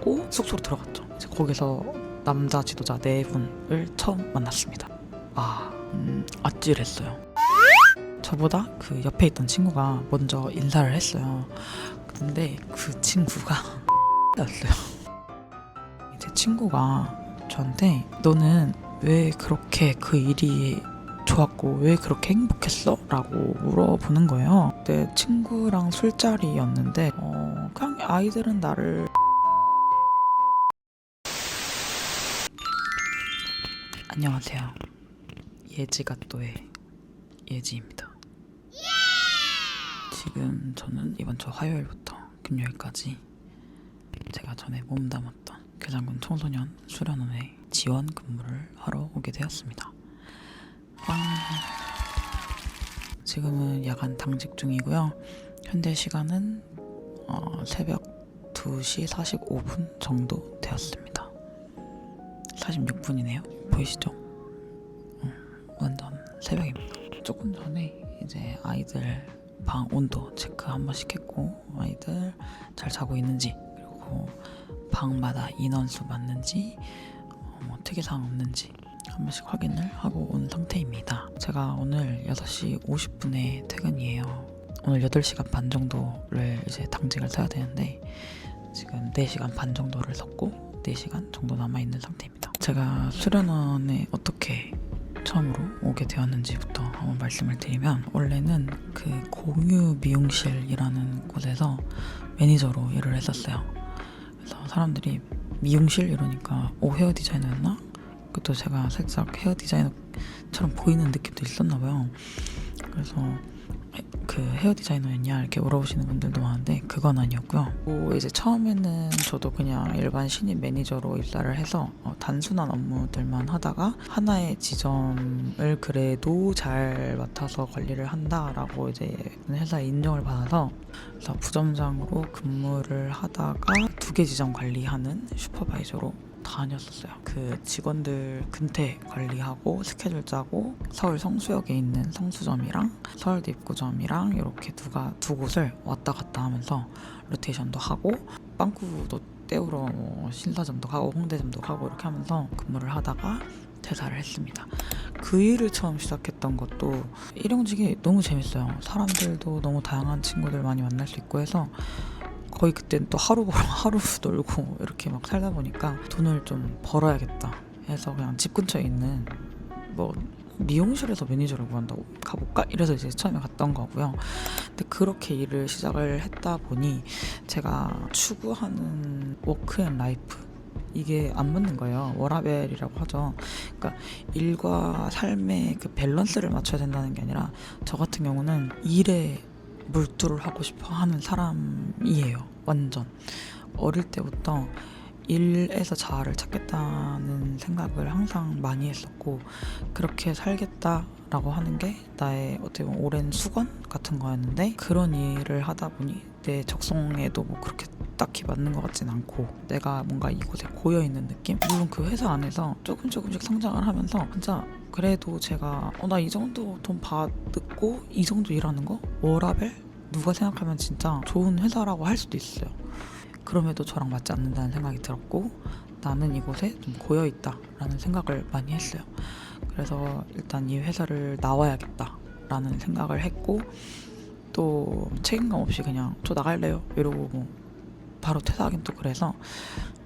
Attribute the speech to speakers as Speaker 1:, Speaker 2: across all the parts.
Speaker 1: 하고 숙소로 들어갔죠. 이제 거기서 남자 지도자 4분을 처음 만났습니다. 아찔했어요. 저보다 그 옆에 있던 친구가 먼저 인사를 했어요. 근데 그 친구가 였어요. 제 친구가 저한테 너는 왜 그렇게 그 일이 좋았고 왜 그렇게 행복했어? 라고 물어보는 거예요. 그때 친구랑 술자리였는데 그냥 아이들은 나를 안녕하세요. 예지가또의 예지입니다. 지금 저는 이번 주 화요일부터 금요일까지 제가 전에 몸담았던 괴장군 청소년 수련원에 지원 근무를 하러 오게 되었습니다. 지금은 야간 당직 중이고요. 현재 시간은 새벽 2시 45분 정도 되었습니다. 46분이네요. 보이시죠? 완전 새벽입니다. 조금 전에 이제 아이들 방 온도 체크 한 번씩 했고 아이들 잘 자고 있는지 그리고 방마다 인원수 맞는지 특이사항 없는지 한 번씩 확인을 하고 온 상태입니다. 제가 오늘 6시 50분에 퇴근이에요. 오늘 8시간 반 정도를 이제 당직을 서야 되는데 지금 4시간 반 정도를 섰고 4시간 정도 남아있는 상태입니다. 제가 수련원에 어떻게 처음으로 오게 되었는지부터 한번 말씀을 드리면 원래는 그 공유 미용실이라는 곳에서 매니저로 일을 했었어요. 그래서 사람들이 미용실 이러니까 헤어 디자이너였나? 그것도 제가 살짝 헤어 디자이너처럼 보이는 느낌도 있었나 봐요. 그래서 그 헤어 디자이너였냐 이렇게 물어보시는 분들도 많은데 그건 아니었고요. 이제 처음에는 저도 그냥 일반 신입 매니저로 입사를 해서 단순한 업무들만 하다가 하나의 지점을 그래도 잘 맡아서 관리를 한다라고 이제 회사에 인정을 받아서 그래서 부점장으로 근무를 하다가 2개 지점 관리하는 슈퍼바이저로 다녔었어요. 그 직원들 근태 관리하고 스케줄 짜고 서울 성수역에 있는 성수점이랑 서울대 입구점이랑 이렇게 두 곳을 왔다 갔다 하면서 로테이션도 하고 빵꾸도 때우러 신사점도 가고 홍대점도 가고 이렇게 하면서 근무를 하다가 퇴사를 했습니다. 그 일을 처음 시작했던 것도 일용직이 너무 재밌어요. 사람들도 너무 다양한 친구들 많이 만날 수 있고 해서 거의 그때는 또 하루 놀고 이렇게 막 살다 보니까 돈을 좀 벌어야겠다 해서 그냥 집 근처에 있는 미용실에서 매니저를 구한다고 가볼까? 이래서 이제 처음에 갔던 거고요. 근데 그렇게 일을 시작을 했다 보니 제가 추구하는 워크앤라이프 이게 안 맞는 거예요. 워라밸이라고 하죠. 그러니까 일과 삶의 그 밸런스를 맞춰야 된다는 게 아니라 저 같은 경우는 일에 몰두를 하고 싶어 하는 사람이에요. 완전 어릴 때부터 일에서 자아를 찾겠다는 생각을 항상 많이 했었고 그렇게 살겠다라고 하는 게 나의 어떻게 보면 오랜 수건 같은 거였는데 그런 일을 하다 보니 내 적성에도 그렇게 딱히 맞는 것 같진 않고 내가 뭔가 이곳에 고여있는 느낌? 물론 그 회사 안에서 조금씩 성장을 하면서 진짜 그래도 제가 나 이 정도 돈 받고 이 정도 일하는 거? 워라밸? 누가 생각하면 진짜 좋은 회사라고 할 수도 있어요. 그럼에도 저랑 맞지 않는다는 생각이 들었고 나는 이곳에 좀 고여있다라는 생각을 많이 했어요. 그래서 일단 이 회사를 나와야겠다라는 생각을 했고 또 책임감 없이 그냥 저 나갈래요 이러고 바로 퇴사하긴 또 그래서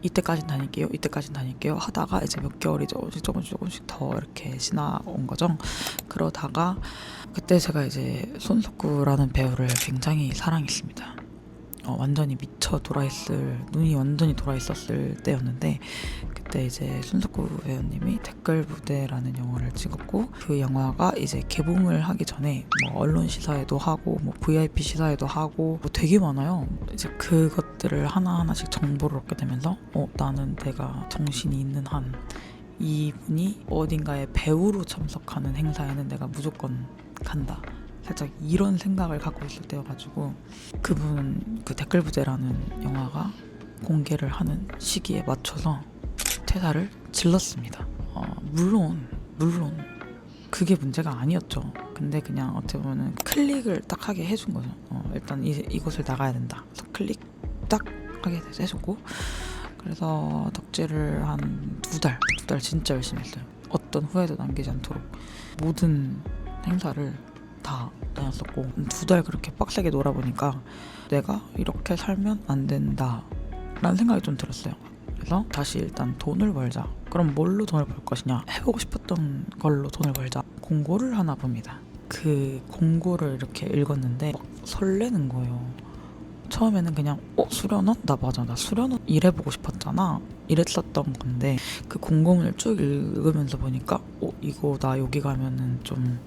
Speaker 1: 이때까진 다닐게요 하다가 이제 몇 개월이 조금씩 더 이렇게 지나온 거죠. 그러다가 그때 제가 이제 손석구라는 배우를 굉장히 사랑했습니다. 완전히 미쳐 눈이 완전히 돌아있었을 때였는데 그때 이제 손석구 배우님이 댓글 부대라는 영화를 찍었고 그 영화가 이제 개봉을 하기 전에 언론 시사회도 하고 VIP 시사회도 하고 되게 많아요. 이제 그것들을 하나하나씩 정보를 얻게 되면서 나는 내가 정신이 있는 한 이분이 어딘가에 배우로 참석하는 행사에는 내가 무조건 간다. 살짝 이런 생각을 갖고 있을 때여가지고 그분 그 댓글 부대라는 영화가 공개를 하는 시기에 맞춰서 퇴사를 질렀습니다. 물론 그게 문제가 아니었죠. 근데 그냥 어떻게 보면 클릭을 딱 하게 해준 거죠. 일단 이곳을 나가야 된다. 그래서 클릭 딱 하게 해줬고 그래서 덕질을 한 2달 진짜 열심히 했어요. 어떤 후회도 남기지 않도록 모든 행사를 다 다녔었고 2달 그렇게 빡세게 놀아보니까 내가 이렇게 살면 안 된다 라는 생각이 좀 들었어요. 그래서 다시 일단 돈을 벌자. 그럼 뭘로 돈을 벌 것이냐? 해보고 싶었던 걸로 돈을 벌자. 공고를 하나 봅니다. 그 공고를 이렇게 읽었는데 막 설레는 거예요. 처음에는 그냥 수련원? 나 수련원 일해보고 싶었잖아 이랬었던 건데 그 공고문을 쭉 읽으면서 보니까 이거 나 여기 가면은 좀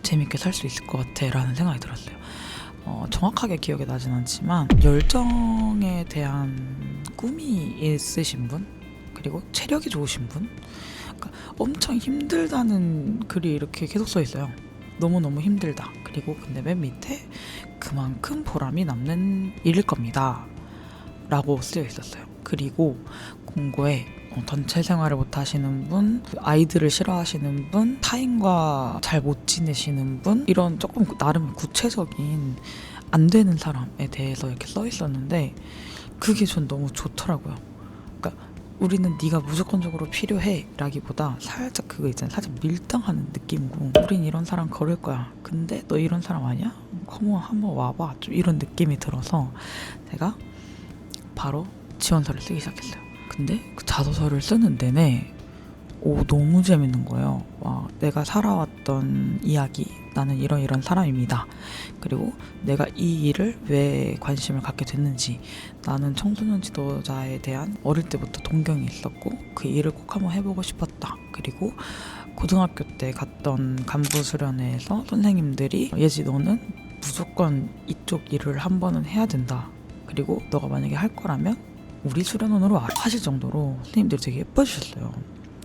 Speaker 1: 재밌게 살 수 있을 것 같아 라는 생각이 들었어요. 정확하게 기억이 나진 않지만 열정에 대한 꿈이 있으신 분 그리고 체력이 좋으신 분 그러니까 엄청 힘들다는 글이 이렇게 계속 써 있어요. 너무너무 힘들다. 그리고 근데 맨 밑에 그만큼 보람이 남는 일일 겁니다 라고 쓰여 있었어요. 그리고 공고에 단체 생활을 못 하시는 분, 아이들을 싫어하시는 분, 타인과 잘 못 지내시는 분 이런 조금 나름 구체적인 안 되는 사람에 대해서 이렇게 써 있었는데 그게 전 너무 좋더라고요. 그러니까 우리는 네가 무조건적으로 필요해 라기보다 살짝 그거 있잖아요. 살짝 밀당하는 느낌이고 우린 이런 사람 걸을 거야. 근데 너 이런 사람 아니야? 컴온 한번 와봐. 좀 이런 느낌이 들어서 제가 바로 지원서를 쓰기 시작했어요. 근데 그 자소서를 쓰는 내내 너무 재밌는 거예요. 내가 살아왔던 이야기, 나는 이런 사람입니다. 그리고 내가 이 일을 왜 관심을 갖게 됐는지, 나는 청소년 지도자에 대한 어릴 때부터 동경이 있었고 그 일을 꼭 한번 해보고 싶었다. 그리고 고등학교 때 갔던 간부 수련회에서 선생님들이 예지 너는 무조건 이쪽 일을 한 번은 해야 된다. 그리고 너가 만약에 할 거라면 우리 수련원으로 와 하실 정도로 선생님들이 되게 예뻐주셨어요.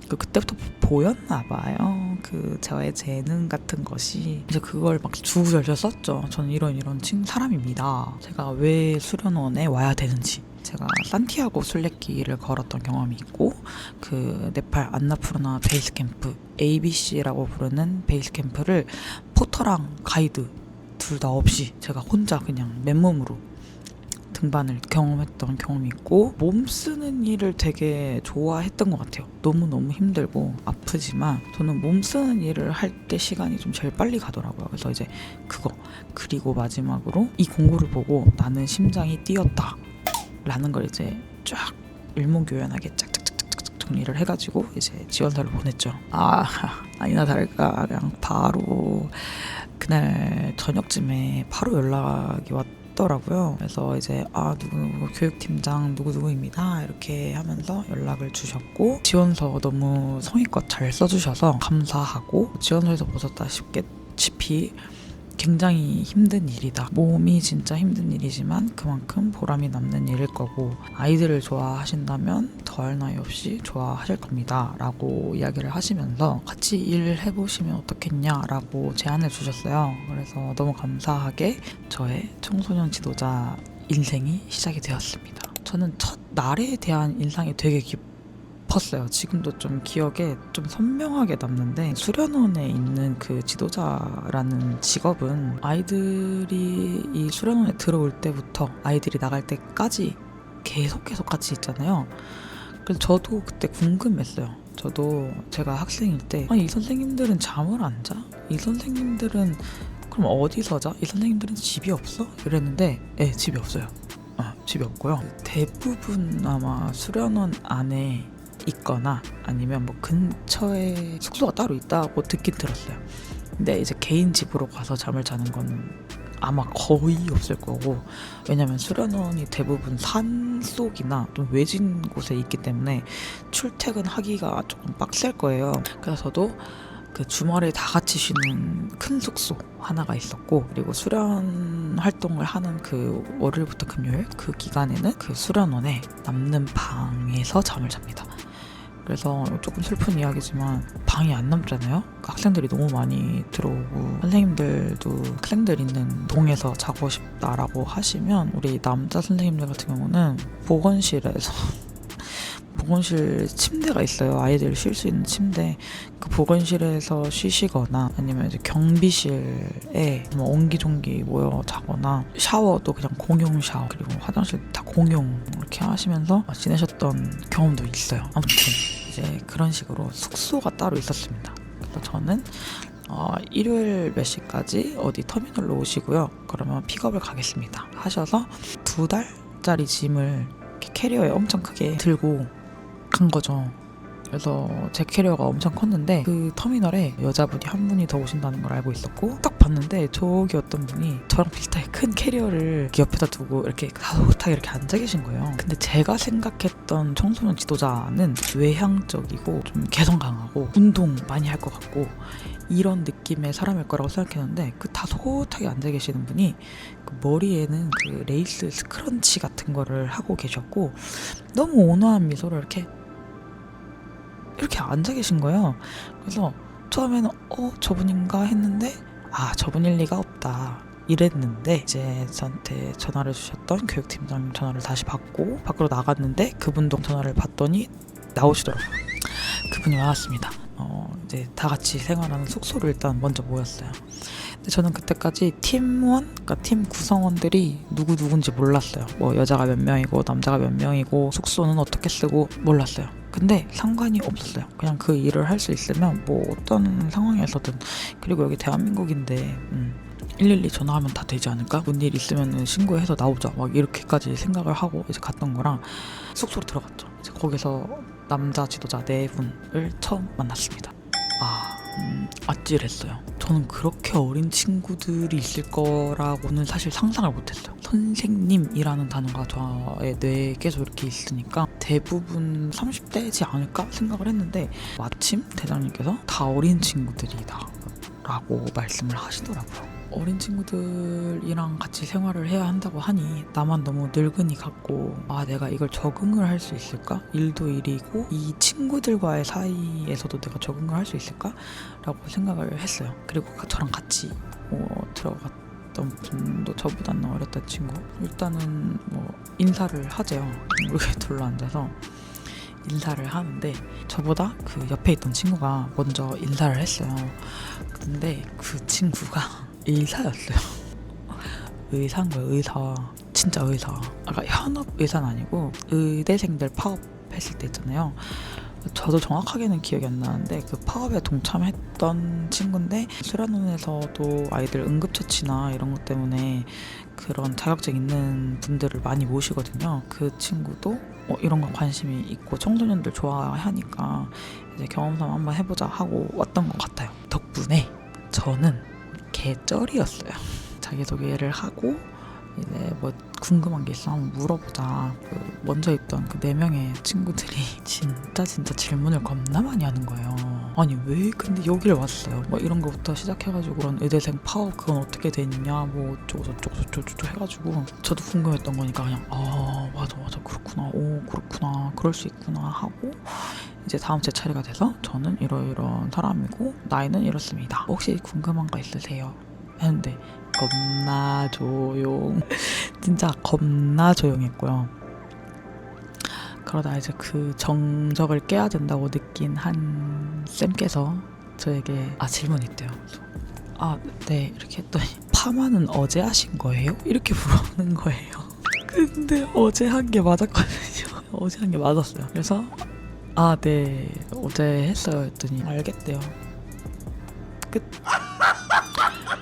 Speaker 1: 그때부터 보였나 봐요. 저의 재능 같은 것이. 이제 그걸 막 주구절절 썼죠. 저는 이런 사람입니다. 제가 왜 수련원에 와야 되는지. 제가 산티아고 순례길을 걸었던 경험이 있고 네팔 안나푸르나 베이스 캠프 ABC라고 부르는 베이스 캠프를 포터랑 가이드 둘 다 없이 제가 혼자 그냥 맨몸으로 등반을 경험했던 경험이 있고 몸 쓰는 일을 되게 좋아했던 것 같아요. 너무너무 힘들고 아프지만 저는 몸 쓰는 일을 할 때 시간이 좀 제일 빨리 가더라고요. 그래서 이제 그리고 마지막으로 이 공고를 보고 나는 심장이 뛰었다 라는 걸 이제 쫙 일목요연하게 짝짝짝짝 정리를 해가지고 이제 지원서를 보냈죠. 아니나 다를까 그냥 바로 그날 저녁쯤에 바로 연락이 왔더라고요. 그래서 이제 누구 교육팀장 누구입니다 이렇게 하면서 연락을 주셨고 지원서 너무 성의껏 잘 써주셔서 감사하고 지원서에서 보셨다시피 굉장히 힘든 일이다. 몸이 진짜 힘든 일이지만 그만큼 보람이 남는 일일 거고 아이들을 좋아하신다면 더할 나위 없이 좋아하실 겁니다 라고 이야기를 하시면서 같이 일을 해보시면 어떻겠냐 라고 제안을 주셨어요. 그래서 너무 감사하게 저의 청소년 지도자 인생이 시작이 되었습니다. 저는 첫 날에 대한 인상이 되게 깊었어요. 지금도 좀 기억에 좀 선명하게 남는데 수련원에 있는 그 지도자라는 직업은 아이들이 이 수련원에 들어올 때부터 아이들이 나갈 때까지 계속 같이 있잖아요. 그래서 저도 그때 궁금했어요. 제가 학생일 때 이 선생님들은 잠을 안 자? 이 선생님들은 그럼 어디서 자? 이 선생님들은 집이 없어? 이랬는데 집이 없어요. 집이 없고요. 대부분 아마 수련원 안에 있거나 아니면 근처에 숙소가 따로 있다고 듣긴 들었어요. 근데 이제 개인 집으로 가서 잠을 자는 건 아마 거의 없을 거고 왜냐면 수련원이 대부분 산속이나 좀 외진 곳에 있기 때문에 출퇴근하기가 조금 빡셀 거예요. 그래서 저도 주말에 다 같이 쉬는 큰 숙소 하나가 있었고 그리고 수련 활동을 하는 월요일부터 금요일 기간에는 수련원에 남는 방에서 잠을 잡니다. 그래서 조금 슬픈 이야기지만 방이 안 남잖아요. 학생들이 너무 많이 들어오고 선생님들도 학생들 있는 동에서 자고 싶다라고 하시면 우리 남자 선생님들 같은 경우는 보건실에서 보건실 침대가 있어요. 아이들 쉴 수 있는 침대. 그 보건실에서 쉬시거나 아니면 이제 경비실에 뭐 옹기종기 모여 자거나 샤워도 그냥 공용 샤워 그리고 화장실 다 공용 이렇게 하시면서 지내셨던 경험도 있어요. 아무튼 이제 그런 식으로 숙소가 따로 있었습니다. 그래서 저는 일요일 몇 시까지 어디 터미널로 오시고요. 그러면 픽업을 가겠습니다. 하셔서 2달짜리 짐을 캐리어에 엄청 크게 들고 간 거죠. 그래서 제 캐리어가 엄청 컸는데 그 터미널에 여자분이 한 분이 더 오신다는 걸 알고 있었고 딱 봤는데 저기 어떤 분이 저랑 비슷하게 큰 캐리어를 이렇게 옆에다 두고 이렇게 가속하게 이렇게 앉아 계신 거예요. 근데 제가 생각했던 청소년 지도자는 외향적이고 좀 개성 강하고 운동 많이 할 것 같고 이런 느낌의 사람일 거라고 생각했는데 그 다소곳하게 앉아 계시는 분이 그 머리에는 그 레이스 스크런치 같은 거를 하고 계셨고 너무 온화한 미소를 이렇게 앉아 계신 거예요. 그래서 처음에는 저분인가 했는데 저분일 리가 없다 이랬는데 이제 저한테 전화를 주셨던 교육팀장님 전화를 다시 받고 밖으로 나갔는데 그분도 전화를 받더니 나오시더라고요. 그분이 와왔습니다. 이제 다 같이 생활하는 숙소를 일단 먼저 모였어요. 근데 저는 그때까지 팀원, 그러니까 팀 구성원들이 누군지 몰랐어요. 뭐 여자가 몇 명이고 남자가 몇 명이고 숙소는 어떻게 쓰고 몰랐어요. 근데 상관이 없었어요. 그냥 그 일을 할 수 있으면 뭐 어떤 상황에서든 그리고 여기 대한민국인데 112 전화하면 다 되지 않을까? 뭔 일 있으면 신고해서 나오자 막 이렇게까지 생각을 하고 이제 갔던 거랑 숙소로 들어갔죠. 이제 거기서 남자 지도자 4분을 처음 만났습니다. 아찔했어요. 저는 그렇게 어린 친구들이 있을 거라고는 사실 상상을 못했어요. 선생님이라는 단어가 저의 뇌에 계속 이렇게 있으니까 대부분 30대지 않을까 생각을 했는데 마침 대장님께서 다 어린 친구들이다 라고 말씀을 하시더라고요. 어린 친구들이랑 같이 생활을 해야 한다고 하니 나만 너무 늙은이 같고 내가 이걸 적응을 할 수 있을까? 일도 일이고 이 친구들과의 사이에서도 내가 적응을 할 수 있을까? 라고 생각을 했어요. 그리고 저랑 같이 들어갔던 분도 저보다는 어렸던 친구 일단은 인사를 하재요. 이렇게 둘러앉아서 인사를 하는데 저보다 그 옆에 있던 친구가 먼저 인사를 했어요. 근데 그 친구가 의사였어요. 의사인 거예요. 의사. 진짜 의사. 현업 의사는 아니고 의대생들 파업했을 때 있잖아요. 저도 정확하게는 기억이 안 나는데 그 파업에 동참했던 친구인데 수련원에서도 아이들 응급처치나 이런 것 때문에 그런 자격증 있는 분들을 많이 모시거든요. 그 친구도 이런 거 관심이 있고 청소년들 좋아하니까 이제 경험삼 한번 해보자 하고 왔던 것 같아요. 덕분에 저는 개쩔이었어요. 자기소개를 하고 이제 뭐 궁금한 게 있어 한번 물어보자. 먼저 있던 그 4명의 친구들이 진짜 질문을 겁나 많이 하는 거예요. 아니 왜 근데 여기를 왔어요? 뭐 이런 거부터 시작해가지고 그런 의대생 파업 그건 어떻게 되느냐 뭐 어쩌고 저쩌고 해가지고 저도 궁금했던 거니까 그냥 맞아 그렇구나 그렇구나 그럴 수 있구나 하고 이제 다음 제 차례가 돼서 저는 이런 사람이고 나이는 이렇습니다. 혹시 궁금한 거 있으세요? 했는데 겁나 진짜 겁나 조용했고요. 그러다 이제 그 정적을 깨야 된다고 느낀 한 쌤께서 저에게 질문이 있대요. 네 이렇게 했더니 파마는 어제 하신 거예요? 이렇게 물어보는 거예요. 근데 어제 한 게 맞았거든요. 어제 한 게 맞았어요. 그래서 네 어제 했어요 했더니 알겠대요. 끝.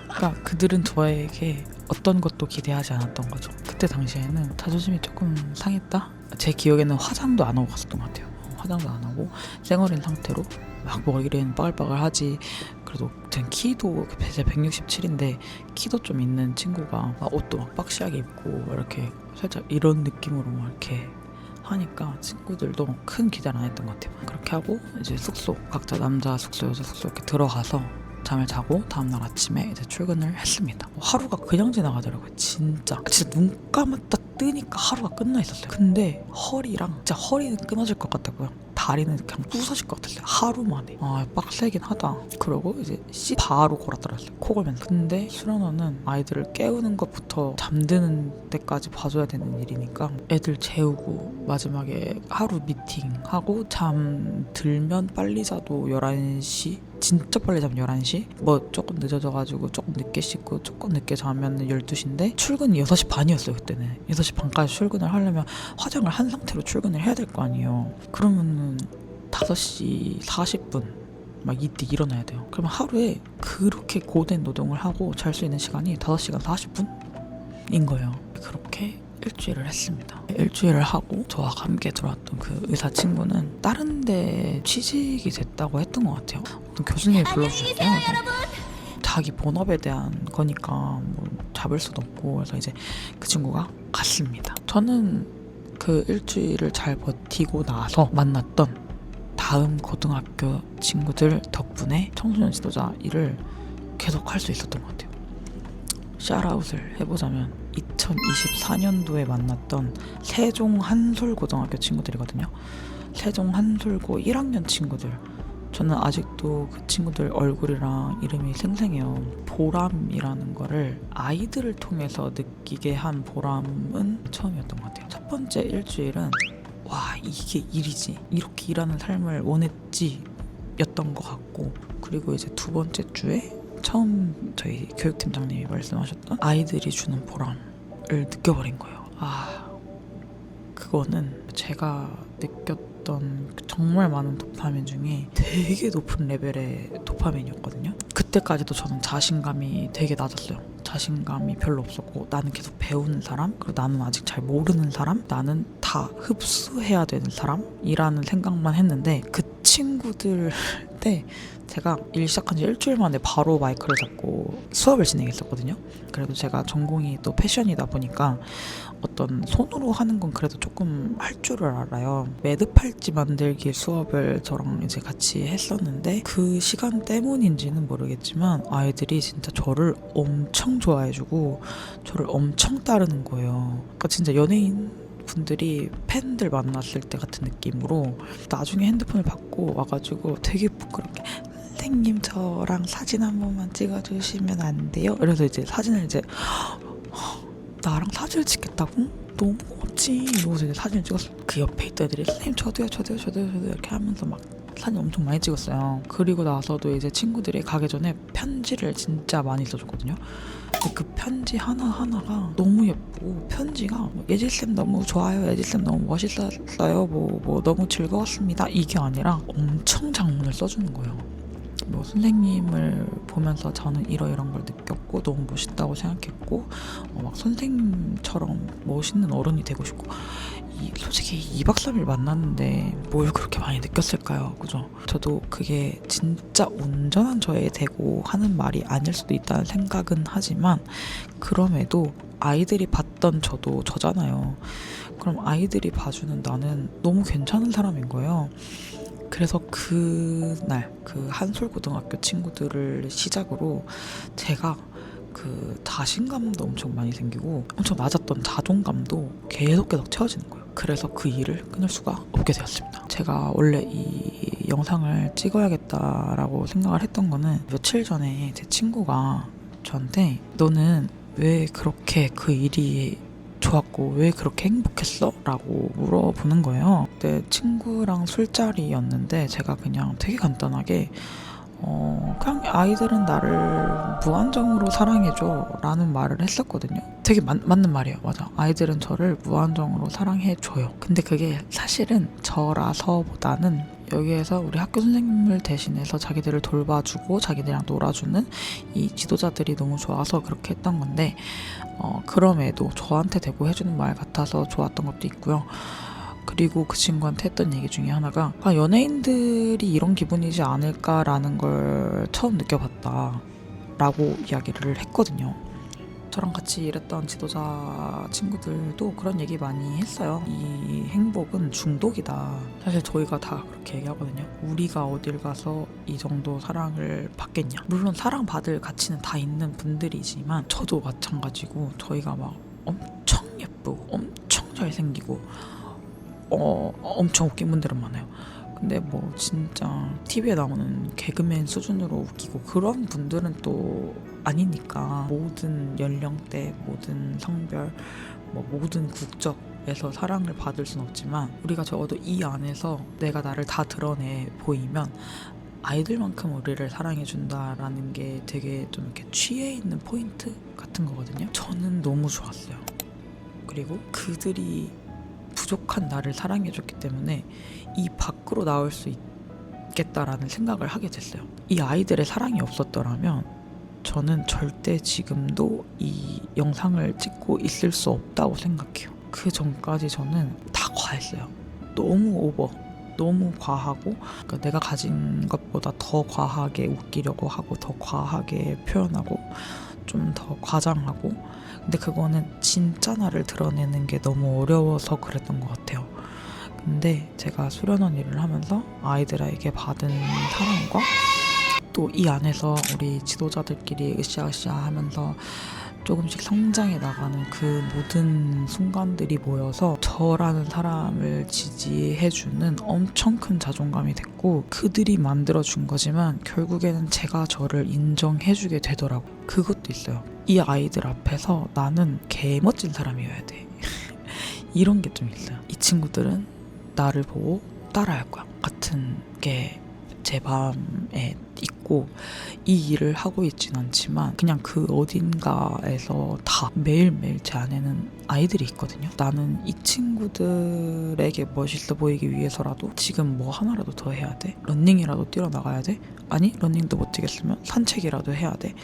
Speaker 1: 그러니까 그들은 저에게 어떤 것도 기대하지 않았던 거죠. 그때 당시에는 자존심이 조금 상했다? 제 기억에는 화장도 안 하고 갔었던 것 같아요. 화장도 안 하고 쌩얼인 상태로 막 머리는 빠글빠글하지. 그래도 제 키도 제 167인데 키도 좀 있는 친구가 옷도 막 박시하게 입고 이렇게 살짝 이런 느낌으로 막 이렇게 하니까 친구들도 큰 기대를 안 했던 것 같아요. 그렇게 하고 이제 숙소 각자 남자 숙소 여자 숙소 이렇게 들어가서 잠을 자고 다음날 아침에 이제 출근을 했습니다. 하루가 그냥 지나가더라고요. 진짜 눈 감았다 뜨니까 하루가 끝나 있었어요. 근데 허리는 끊어질 것 같다고요. 다리는 그냥 부서질 것 같았어요. 하루 만에. 아 빡세긴 하다. 그러고 이제 바로 골아떨었어요. 코 골면서. 근데 수련원은 아이들을 깨우는 것부터 잠드는 때까지 봐줘야 되는 일이니까 애들 재우고 마지막에 하루 미팅하고 잠들면 빨리 자도 11시, 진짜 빨리 자면 11시, 뭐 조금 늦어져가지고 조금 늦게 씻고 조금 늦게 자면 12시인데 출근이 6시 반이었어요. 그때는 6시 반까지 출근을 하려면 화장을 한 상태로 출근을 해야 될 거 아니에요. 그러면은 5시 40분 막 이때 일어나야 돼요. 그러면 하루에 그렇게 고된 노동을 하고 잘 수 있는 시간이 5시간 40분인 거예요. 그렇게 일주일을 했습니다. 일주일을 하고 저와 함께 들어왔던 그 의사 친구는 다른 데 취직이 됐다고 했던 것 같아요. 어떤 교수님이 불러주셨어요. 자기 본업에 대한 거니까 뭐 잡을 수도 없고, 그래서 이제 그 친구가 갔습니다. 저는 그 일주일을 잘 버티고 나서 만났던 다음 고등학교 친구들 덕분에 청소년 지도자 일을 계속 할 수 있었던 것 같아요. 샤라웃을 해보자면 2024년도에 만났던 세종 한솔고등학교 친구들이거든요. 세종 한솔고 1학년 친구들. 저는 아직도 그 친구들 얼굴이랑 이름이 생생해요. 보람이라는 거를 아이들을 통해서 느끼게 한 보람은 처음이었던 것 같아요. 첫 번째 일주일은 와 이게 일이지, 이렇게 일하는 삶을 원했지 였던 것 같고, 그리고 이제 두 번째 주에 처음 저희 교육팀장님이 말씀하셨던 아이들이 주는 보람을 느껴버린 거예요. 그거는 제가 느꼈던 정말 많은 도파민 중에 되게 높은 레벨의 도파민이었거든요. 그때까지도 저는 자신감이 되게 낮았어요. 자신감이 별로 없었고, 나는 계속 배우는 사람, 그리고 나는 아직 잘 모르는 사람, 나는 다 흡수해야 되는 사람이라는 생각만 했는데, 그 친구들 때 제가 일 시작한 지 일주일 만에 바로 마이크를 잡고 수업을 진행했었거든요. 그래도 제가 전공이 또 패션이다 보니까 어떤 손으로 하는 건 그래도 조금 할 줄을 알아요. 매듭팔찌 만들기 수업을 저랑 이제 같이 했었는데, 그 시간 때문인지는 모르겠지만 아이들이 진짜 저를 엄청 좋아해주고 저를 엄청 따르는 거예요. 그러니까 진짜 연예인 분들이 팬들 만났을 때 같은 느낌으로 나중에 핸드폰을 받고 와가지고 되게 부끄럽게 선생님 저랑 사진 한 번만 찍어주시면 안 돼요? 그래서 이제 사진을 이제 나랑 사진을 찍겠다고? 너무 고맙지 이러고서 이제 사진을 찍었어. 그 옆에 있던 애들이 선생님 저도요 이렇게 하면서 막 사진 엄청 많이 찍었어요. 그리고 나서도 이제 친구들이 가기 전에 편지를 진짜 많이 써줬거든요. 근데 그 편지 하나하나가 너무 예쁘고, 편지가 예질쌤 너무 좋아요, 예질쌤 너무 멋있었어요, 뭐 너무 즐거웠습니다 이게 아니라 엄청 장문을 써주는 거예요. 뭐 선생님을 보면서 저는 이런 걸 느꼈고 너무 멋있다고 생각했고, 막 선생님처럼 멋있는 어른이 되고 싶고. 솔직히 2박 3일 만났는데 뭘 그렇게 많이 느꼈을까요? 그죠? 저도 그게 진짜 온전한 저에 대고 하는 말이 아닐 수도 있다는 생각은 하지만, 그럼에도 아이들이 봤던 저도 저잖아요. 그럼 아이들이 봐주는 나는 너무 괜찮은 사람인 거예요. 그래서 그날 그 한솔고등학교 친구들을 시작으로 제가 그 자신감도 엄청 많이 생기고 엄청 낮았던 자존감도 계속 채워지는 거예요. 그래서 그 일을 끊을 수가 없게 되었습니다. 제가 원래 이 영상을 찍어야겠다라고 생각을 했던 거는 며칠 전에 제 친구가 저한테 너는 왜 그렇게 그 일이 좋았고 왜 그렇게 행복했어? 라고 물어보는 거예요. 그때 친구랑 술자리였는데 제가 그냥 되게 간단하게 그냥 아이들은 나를 무한정으로 사랑해줘 라는 말을 했었거든요. 되게 맞는 말이에요. 맞아. 아이들은 저를 무한정으로 사랑해줘요. 근데 그게 사실은 저라서보다는 여기에서 우리 학교 선생님을 대신해서 자기들을 돌봐주고 자기들이랑 놀아주는 이 지도자들이 너무 좋아서 그렇게 했던 건데, 그럼에도 저한테 대고 해주는 말 같아서 좋았던 것도 있고요. 그리고 그 친구한테 했던 얘기 중에 하나가 연예인들이 이런 기분이지 않을까라는 걸 처음 느껴봤다 라고 이야기를 했거든요. 저랑 같이 일했던 지도자 친구들도 그런 얘기 많이 했어요. 이 행복은 중독이다. 사실 저희가 다 그렇게 얘기하거든요. 우리가 어딜 가서 이 정도 사랑을 받겠냐. 물론 사랑받을 가치는 다 있는 분들이지만 저도 마찬가지고, 저희가 막 엄청 예쁘고 엄청 잘생기고 엄청 웃긴 분들은 많아요. 근데 뭐 진짜 TV에 나오는 개그맨 수준으로 웃기고 그런 분들은 또 아니니까 모든 연령대, 모든 성별, 뭐 모든 국적에서 사랑을 받을 순 없지만 우리가 적어도 이 안에서 내가 나를 다 드러내 보이면 아이들만큼 우리를 사랑해준다라는 게 되게 좀 이렇게 취해 있는 포인트 같은 거거든요. 저는 너무 좋았어요. 그리고 그들이 부족한 나를 사랑해줬기 때문에 이 밖으로 나올 수 있겠다라는 생각을 하게 됐어요. 이 아이들의 사랑이 없었더라면 저는 절대 지금도 이 영상을 찍고 있을 수 없다고 생각해요. 그 전까지 저는 다 과했어요. 너무 오버, 너무 과하고, 그러니까 내가 가진 것보다 더 과하게 웃기려고 하고 더 과하게 표현하고 좀 더 과장하고. 근데 그거는 진짜 나를 드러내는 게 너무 어려워서 그랬던 것 같아요. 근데 제가 수련원 일을 하면서 아이들에게 받은 사랑과 또 이 안에서 우리 지도자들끼리 으쌰으쌰 하면서 조금씩 성장해 나가는 그 모든 순간들이 모여서 저라는 사람을 지지해주는 엄청 큰 자존감이 됐고, 그들이 만들어준 거지만 결국에는 제가 저를 인정해주게 되더라고요. 그것도 있어요. 이 아이들 앞에서 나는 개멋진 사람이어야 돼. 이런 게 좀 있어요. 이 친구들은 나를 보고 따라할 거야 같은 게 제 마음에 있고, 이 일을 하고 있진 않지만 그냥 그 어딘가에서 다 매일매일 제 안에는 아이들이 있거든요. 나는 이 친구들에게 멋있어 보이기 위해서라도 지금 뭐 하나라도 더 해야 돼. 러닝이라도 뛰어나가야 돼. 아니 러닝도 못 뛰겠으면 산책이라도 해야 돼.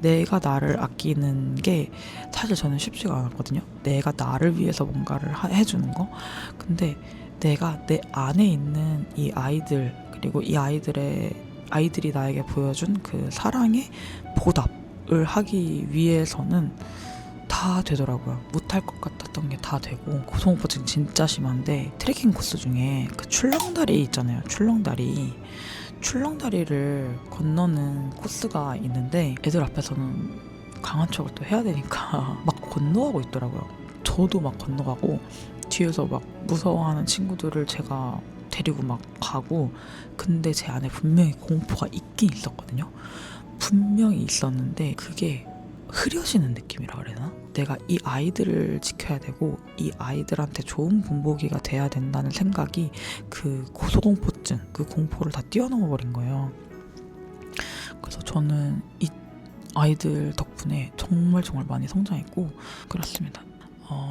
Speaker 1: 내가 나를 아끼는 게 사실 저는 쉽지가 않았거든요. 내가 나를 위해서 뭔가를 해주는 거. 근데 내가 내 안에 있는 이 아이들, 그리고 이 아이들이 나에게 보여준 그 사랑의 보답을 하기 위해서는 다 되더라고요. 못할 것 같았던 게 다 되고, 고소공포증 진짜 심한데 트레킹 코스 중에 그 출렁다리 있잖아요. 출렁다리를 건너는 코스가 있는데 애들 앞에서는 강한 척을 또 해야 되니까 막 건너가고 있더라고요. 저도 막 건너가고 뒤에서 막 무서워하는 친구들을 제가 데리고 막 가고. 근데 제 안에 분명히 공포가 있긴 있었거든요. 분명히 있었는데 그게 흐려지는 느낌이라 그래야 되나? 내가 이 아이들을 지켜야 되고 이 아이들한테 좋은 본보기가 돼야 된다는 생각이 그 고소공포증, 그 공포를 다 뛰어넘어 버린 거예요. 그래서 저는 이 아이들 덕분에 정말 많이 성장했고 그렇습니다.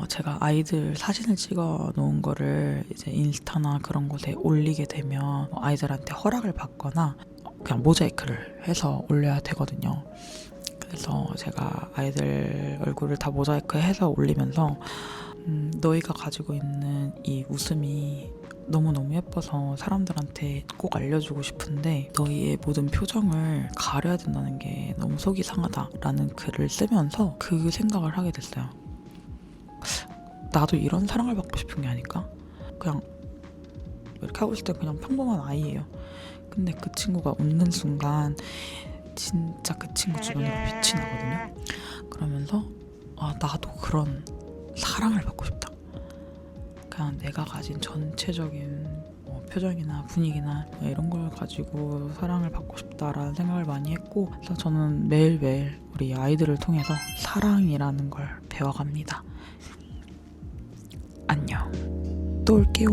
Speaker 1: 제가 아이들 사진을 찍어 놓은 거를 이제 인스타나 그런 곳에 올리게 되면 아이들한테 허락을 받거나 그냥 모자이크를 해서 올려야 되거든요. 그래서 제가 아이들 얼굴을 다 모자이크 해서 올리면서 너희가 가지고 있는 이 웃음이 너무너무 예뻐서 사람들한테 꼭 알려주고 싶은데 너희의 모든 표정을 가려야 된다는 게 너무 속이 상하다라는 글을 쓰면서 그 생각을 하게 됐어요. 나도 이런 사랑을 받고 싶은 게 아닐까? 그냥 이렇게 하고 있을 때 그냥 평범한 아이예요. 근데 그 친구가 웃는 순간 진짜 그 친구 주변으로 빛이 나거든요. 그러면서 나도 그런 사랑을 받고 싶다. 그냥 내가 가진 전체적인 표정이나 분위기나 이런 걸 가지고 사랑을 받고 싶다라는 생각을 많이 했고, 그래서 저는 매일매일 우리 아이들을 통해서 사랑이라는 걸 배워갑니다. 안녕. 또 올게요.